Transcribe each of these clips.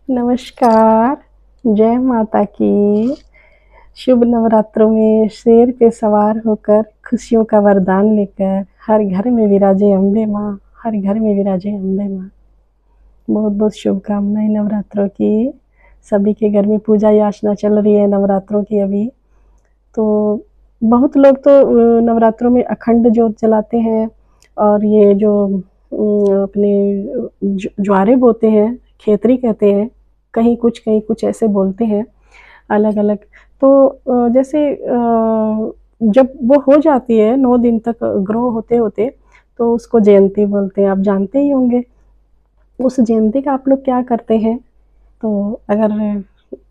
नमस्कार, जय माता की। शुभ नवरात्रों में शेर पे सवार होकर खुशियों का वरदान लेकर हर घर में विराजे अम्बे माँ, हर घर में विराजे अम्बे माँ। बहुत-बहुत शुभकामनाएँ नवरात्रों की। सभी के घर में पूजा याचना चल रही है नवरात्रों की अभी। तो बहुत लोग तो नवरात्रों में अखंड जोत जलाते हैं और ये जो अपने ज्वारे बोते हैं, खेतरी कहते हैं, कहीं कुछ ऐसे बोलते हैं अलग-अलग। तो जैसे जब वो हो जाती है 9 दिन तक ग्रो होते-होते, तो उसको जयंती बोलते हैं, आप जानते ही होंगे। उस जयंती का आप लोग क्या करते हैं? तो अगर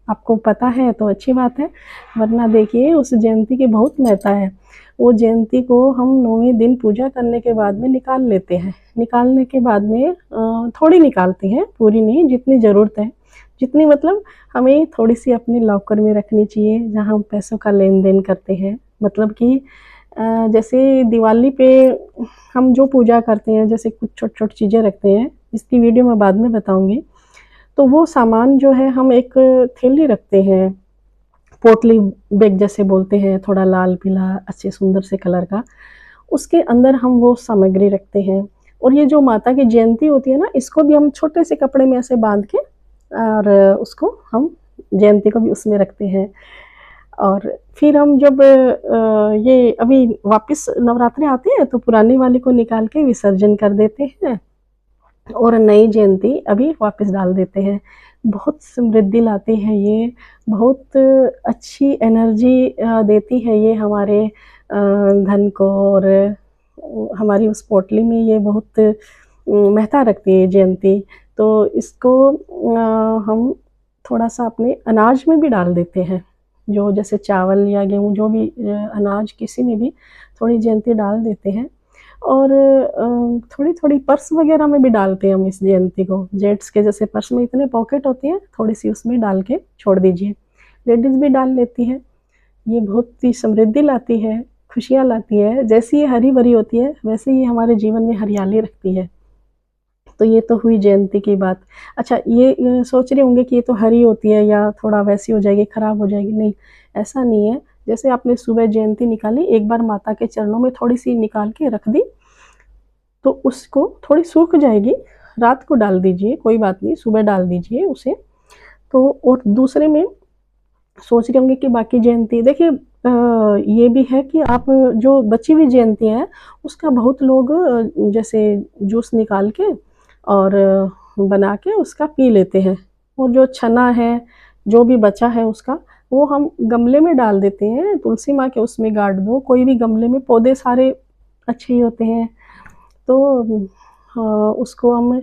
आपको पता है तो अच्छी बात है, वरना देखिए उस जयंती की बहुत महत्ता है। वो जयंती को हम 9वें दिन पूजा करने के बाद में निकाल लेते हैं। निकालने के बाद में थोड़ी निकालते हैं, पूरी नहीं, जितनी ज़रूरत है। जितनी मतलब हमें थोड़ी-सी अपने लॉकर में रखनी चाहिए, जहाँ हम पैसों का लेन-देन करते हैं। मतलब कि जैसे दिवाली पे हम जो पूजा करते हैं, जैसे कुछ छोटी-छोटी चीज़ें रखते हैं, इसकी वीडियो मैं बाद में बताऊँगी। तो वो सामान जो है हम एक थैली रखते हैं, पोटली बैग जैसे बोलते हैं, थोड़ा लाल-पीला अच्छे सुंदर से कलर का, उसके अंदर हम वो सामग्री रखते हैं। और ये जो माता की जयंती होती है ना, इसको भी हम छोटे से कपड़े में ऐसे बाँध के और उसको हम जयंती को भी उसमें रखते हैं। और फिर हम जब ये अभी वापस नवरात्रे आते हैं, तो पुरानी वाली को निकाल के विसर्जन कर देते हैं और नई जयंती अभी वापस डाल देते हैं। बहुत समृद्धि लाती है ये, बहुत अच्छी एनर्जी देती है ये हमारे धन को और हमारी उस पोटली में ये बहुत महत्ता रखती है जयंती। तो इसको हम थोड़ा-सा अपने अनाज में भी डाल देते हैं, जो जैसे चावल या गेहूँ जो भी अनाज किसी में भी थोड़ी जयंती डाल देते हैं। और थोड़ी-थोड़ी पर्स वग़ैरह में भी डालते हैं हम इस जयंती को। जेंट्स के जैसे पर्स में इतने पॉकेट होती हैं, थोड़ी-सी उसमें डाल के छोड़ दीजिए। लेडीज़ भी डाल लेती हैं। ये बहुत ही समृद्धि लाती है, खुशियाँ लाती है। जैसी ये हरी-भरी होती है, वैसे ही हमारे जीवन में हरियाली रखती है। तो ये तो हुई जयंती की बात। अच्छा ये सोच रहे होंगे कि ये तो हरी होती है या थोड़ा वैसी हो जाएगी, खराब हो जाएगी, नहीं, ऐसा नहीं है। जैसे आपने सुबह जयंती निकाली, एक बार माता के चरणों में थोड़ी-सी निकाल के रख दी, तो उसको थोड़ी सूख जाएगी, रात को डाल दीजिए, कोई बात नहीं, सुबह डाल दीजिए उसे। तो और दूसरे में सोच रहे होंगे कि बाकी जयंती देखिए ये भी है कि आप जो बची हुई जयंती है, उसका बहुत लोग जैसे जूस निकाल के और बना के उसका पी लेते हैं। और जो छना है, जो भी बचा है उसका, वो हम गमले में डाल देते हैं, तुलसी माँ के उसमें गाड़ दो, कोई भी गमले में, पौधे सारे अच्छे ही होते हैं। तो उसको हम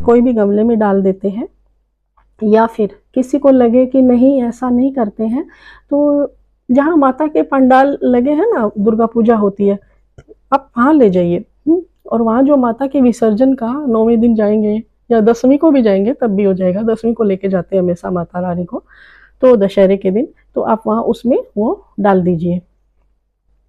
कोई भी गमले में डाल देते हैं या फिर किसी को लगे कि नहीं ऐसा नहीं करते हैं, तो जहाँ माता के पंडाल लगे हैं ना, दुर्गा पूजा होती है, आप वहाँ ले जाइए और वहाँ जो माता के विसर्जन का 9वें दिन जाएँगे या 10वीं को भी जाएँगे तब भी हो जाएगा, 10वीं को लेके जाते हैं हमेशा माता रानी को, तो दशहरे के दिन, तो आप वहाँ उसमें वो डाल दीजिए।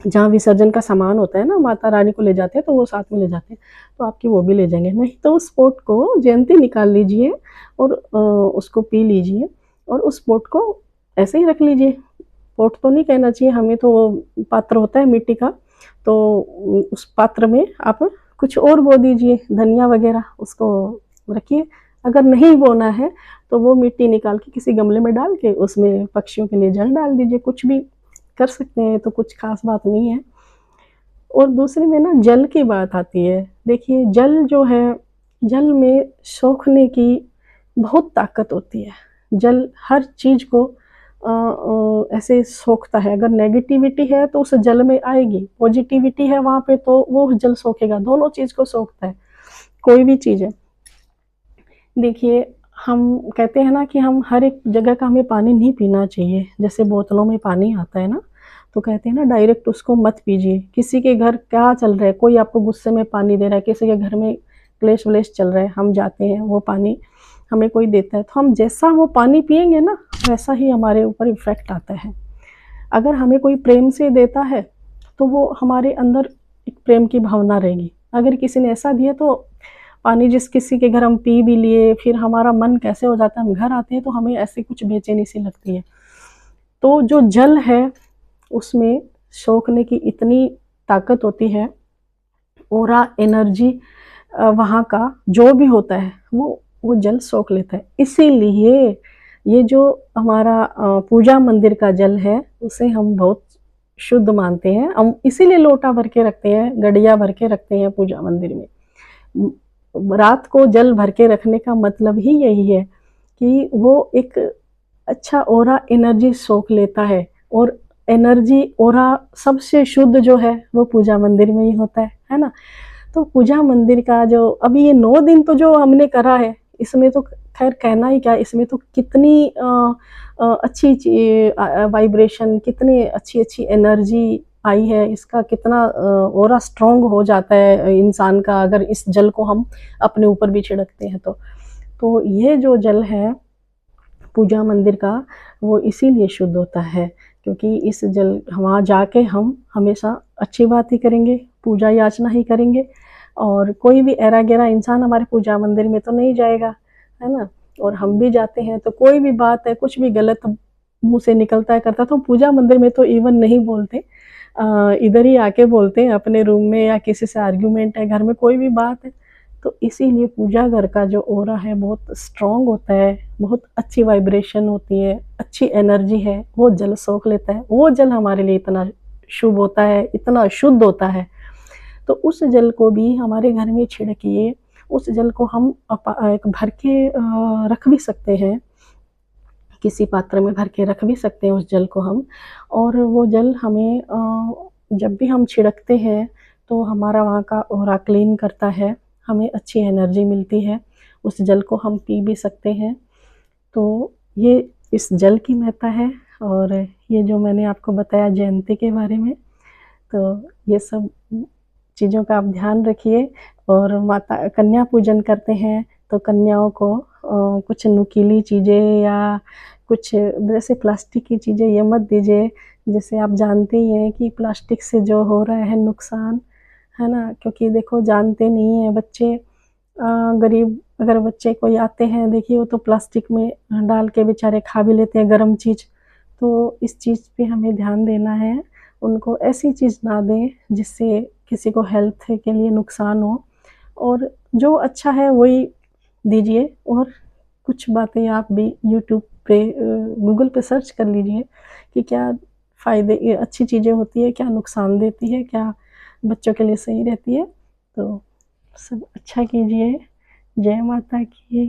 जहाँ विसर्जन का सामान होता है ना, माता रानी को ले जाते हैं तो वो साथ में ले जाते हैं, तो आपकी वो भी ले जाएँगे। नहीं तो उस पोट को जयंती निकाल लीजिए और उसको पी लीजिए और उस पोट को ऐसे ही रख लीजिए। पोट तो नहीं कहना चाहिए हमें, तो वो पात्र होता है मिट्टी का, तो उस पात्र में आप कुछ और बो दीजिए, धनिया वगैरह उसको रखिए। अगर नहीं बोना है, तो वो मिट्टी निकाल के किसी गमले में डाल के उसमें पक्षियों के लिए जल डाल दीजिए, कुछ भी कर सकते हैं, तो कुछ ख़ास बात नहीं है। और दूसरे में ना जल की बात आती है। देखिए जल जो है, जल में सोखने की बहुत ताकत होती है। जल हर चीज़ को ऐसे सोखता है। अगर नेगेटिविटी है तो उस जल में आएगी, पॉज़िटिविटी है वहाँ पे तो वो जल सोखेगा, दोनों चीज़ को सोखता है, कोई भी चीज़ है। देखिए हम कहते हैं ना कि हम हर एक जगह का हमें पानी नहीं पीना चाहिए। जैसे बोतलों में पानी आता है ना, तो कहते हैं ना डायरेक्ट उसको मत पीजिए। किसी के घर क्या चल रहा है, कोई आपको गुस्से में पानी दे रहा है, किसी के घर में क्लेश-व्लेश चल रहा है, हम जाते हैं, वो पानी हमें कोई देता है, तो हम जैसा वो पानी पिएँगे ना, वैसा ही हमारे ऊपर इफ़ेक्ट आता है। अगर हमें कोई प्रेम से देता है, तो वो हमारे अंदर एक प्रेम की भावना रहेगी। अगर किसी ने ऐसा दिया तो पानी जिस किसी के घर हम पी भी लिए, फिर हमारा मन कैसे हो जाता है, हम घर आते हैं तो हमें ऐसे कुछ बेचैनी सी लगती है। तो जो जल है उसमें सोखने की इतनी ताकत होती है, ऑरा एनर्जी वहाँ का जो भी होता है वो जल सोख लेता है। इसीलिए ये जो हमारा पूजा मंदिर का जल है उसे हम बहुत शुद्ध मानते हैं। हम इसीलिए लोटा भर के रखते हैं, गड़िया भर के रखते हैं पूजा मंदिर में। रात को जल भर के रखने का मतलब ही यही है कि वो एक अच्छा ऑरा एनर्जी सोख लेता है, और एनर्जी ऑरा सबसे शुद्ध जो है वो पूजा मंदिर में ही होता है ना। तो पूजा मंदिर का जो अभी ये 9 दिन तो जो हमने करा है, इसमें तो खैर कहना ही क्या, इसमें तो कितनी अच्छी वाइब्रेशन, कितनी अच्छी एनर्जी आई है, इसका कितना ऑरा स्ट्रॉन्ग हो जाता है इंसान का अगर इस जल को हम अपने ऊपर भी छिड़कते हैं तो ये जो जल है पूजा मंदिर का वो इसीलिए शुद्ध होता है क्योंकि इस जल वहाँ जाके हम हमेशा अच्छी बात ही करेंगे, पूजा याचना ही करेंगे, और कोई भी ऐरा गैरा इंसान हमारे पूजा मंदिर में तो नहीं जाएगा, है ना। और हम भी जाते हैं तो कोई भी बात है, कुछ भी गलत मुँह से निकलता है करता तो हम पूजा मंदिर में तो इवन नहीं बोलते, इधर ही आके बोलते हैं अपने रूम में, या किसी से आर्ग्यूमेंट है घर में, कोई भी बात है। तो इसीलिए पूजा घर का जो ऑरा है बहुत स्ट्रॉन्ग होता है, बहुत अच्छी वाइब्रेशन होती है, अच्छी एनर्जी है, वो जल सोख लेता है। वो जल हमारे लिए इतना शुभ होता है, इतना शुद्ध होता है। तो उस जल को भी हमारे घर में छिड़किए, उस जल को हम भर के रख भी सकते हैं, किसी पात्र में भर के रख भी सकते हैं उस जल को हम, और वो जल हमें जब भी हम छिड़कते हैं तो हमारा वहाँ का ऑरा क्लीन करता है, हमें अच्छी एनर्जी मिलती है, उस जल को हम पी भी सकते हैं। तो ये इस जल की महत्ता है, और ये जो मैंने आपको बताया जयंती के बारे में, तो ये सब चीज़ों का आप ध्यान रखिए। और माता कन्या पूजन करते हैं तो कन्याओं को कुछ नुकीली चीज़ें या कुछ जैसे प्लास्टिक की चीज़ें ये मत दीजिए। जैसे आप जानते ही हैं कि प्लास्टिक से जो हो रहा है नुकसान, है ना, क्योंकि देखो जानते नहीं हैं बच्चे, गरीब अगर बच्चे कोई आते हैं, देखिए वो तो प्लास्टिक में डाल के बेचारे खा भी लेते हैं गर्म चीज़। तो इस चीज़ पे हमें ध्यान देना है, उनको ऐसी चीज़ ना दें जिससे किसी को हेल्थ के लिए नुकसान हो, और जो अच्छा है वही दीजिए। और कुछ बातें आप भी यूट्यूब पे गूगल पे सर्च कर लीजिए कि क्या फ़ायदे ये अच्छी चीज़ें होती है, क्या नुकसान देती है, क्या बच्चों के लिए सही रहती है। तो सब अच्छा कीजिए। जय माता की।